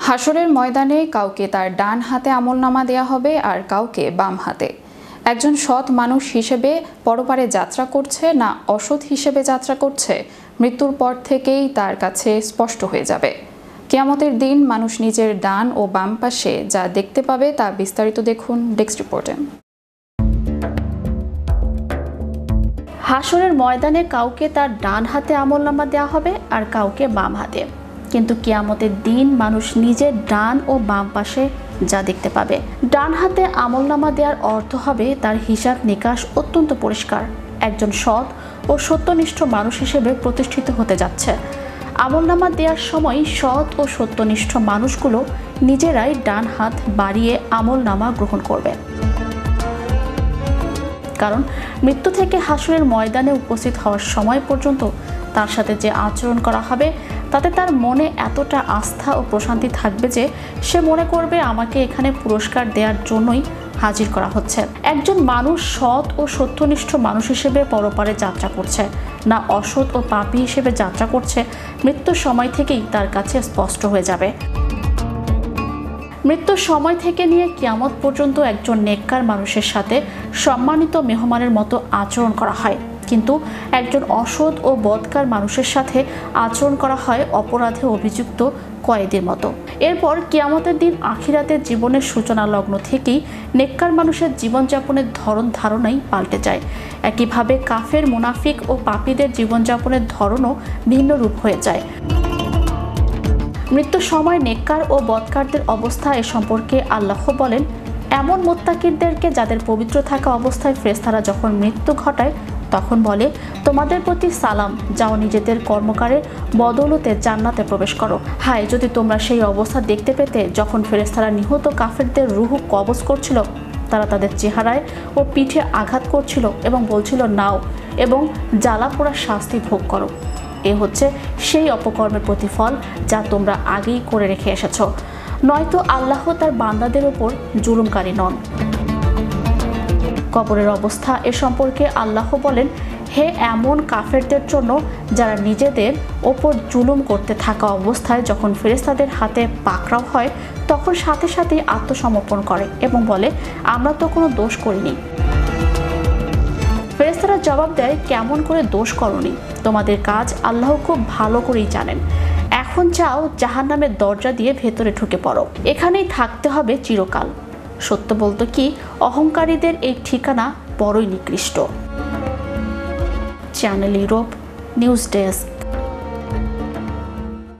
হাসরের ময়দানে কাউকে তার ডান হাতে আমলনামা দেয়া হবে আর কাউকে বাম হাতে। একজন সৎ মানুষ হিসেবে পরপারে যাত্রা করছে না অসৎ হিসেবে যাত্রা করছে মৃত্যুর পর থেকেই তার কাছে স্পষ্ট হয়ে যাবে। কিয়ামতের দিন মানুষ নিজের ডান ও বাম পাশে যা দেখতে পাবে তা বিস্তারিত দেখুন ডেস্ক রিপোর্টে। হাসরের ময়দানে কাউকে তার ডান হাতে আমলনামা দেওয়া হবে আর কাউকে বাম হাতে, কিন্তু কিয়ামতের দিন মানুষ নিজের ডান ও বাম পাশে যা দেখতে পাবে। ডান হাতে আমলনামা দেওয়ার অর্থ হবে তার হিসাব নিকাশ অত্যন্ত পরিষ্কার, একজন সৎ ও সত্যনিষ্ঠ মানুষ হিসেবে প্রতিষ্ঠিত হতে যাচ্ছে। আমলনামা দেওয়ার সময় সৎ ও সত্যনিষ্ঠ মানুষগুলো নিজেরাই ডান হাত বাড়িয়ে আমলনামা গ্রহণ করবে, কারণ মৃত্যু থেকে হাসরের ময়দানে উপস্থিত হওয়ার সময় পর্যন্ত তার সাথে যে আচরণ করা হবে তাতে তার মনে এতটা আস্থা ও প্রশান্তি থাকবে যে সে মনে করবে আমাকে এখানে পুরস্কার দেওয়ার জন্যই হাজির করা হচ্ছে। একজন মানুষ সৎ ও সত্যনিষ্ঠ মানুষ হিসেবে পরপারে যাত্রা করছে না অসৎ ও পাপী হিসেবে যাত্রা করছে মৃত্যুর সময় থেকেই তার কাছে স্পষ্ট হয়ে যাবে। মৃত্যুর সময় থেকে নিয়ে কিয়ামত পর্যন্ত একজন নেককার মানুষের সাথে সম্মানিত মেহমানের মতো আচরণ করা হয়, কিন্তু একজন অসৎ ও বদকার মানুষের সাথে আচরণ করা হয় অপরাধে অভিযুক্ত কয়েদির মতো। এরপর কিয়ামতের দিন আখিরাতের জীবনের সূচনা লগ্ন থেকেই নেককার মানুষের জীবনযাপনের ধরন ধারণাই পাল্টে যায়। একইভাবে কাফের, মুনাফিক ও পাপীদের জীবনযাপনের ধরনও ভিন্ন রূপ হয়ে যায়। মৃত্যুর সময় নেককার ও বদকারদের অবস্থা এ সম্পর্কে আল্লাহ বলেন, এমন মুত্তাকিদেরকে যাদের পবিত্র থাকা অবস্থায় ফেরেশতারা যখন মৃত্যু ঘটায় তখন বলে, তোমাদের প্রতি সালাম, যাও নিজেদের কর্মকারের বদৌলতে জান্নাতে প্রবেশ করো। হায়, যদি তোমরা সেই অবস্থা দেখতে পেতে যখন ফেরেশতারা নিহত কাফেরদের রূহ কবজ করছিল, তারা তাদের চেহারায় ও পিঠে আঘাত করছিল এবং বলছিল, নাও এবং জ্বালা পোড়া শাস্তি ভোগ করো। এ হচ্ছে সেই অপকর্মের প্রতিফল যা তোমরা আগেই করে রেখে এসেছ, নয়তো আল্লাহ তার বান্দাদের ওপর জুলুমকারী নন। কবরের অবস্থা এ সম্পর্কে আল্লাহ বলেন, হে এমন কাফেরদের জন্য যারা নিজেদের ওপর জুলুম করতে থাকা অবস্থায় যখন ফেরেশতাদের হাতে পাকড়াও হয় তখন সাথে সাথেই আত্মসমর্পণ করে এবং বলে, আমরা তো কোনো দোষ করিনি। ফেরেশতারা জবাব দেয়, কেমন করে দোষ করনি? তোমাদের কাজ আল্লাহ খুব ভালো করেই জানেন। এখন যাও, জাহান্নামের দরজা দিয়ে ভেতরে ঢুকে পড়ো, এখানেই থাকতে হবে চিরকাল। সত্য বলতো কি, অহংকারীদের এই ঠিকানা বড়ই নিকৃষ্ট। Channel Europe news desk.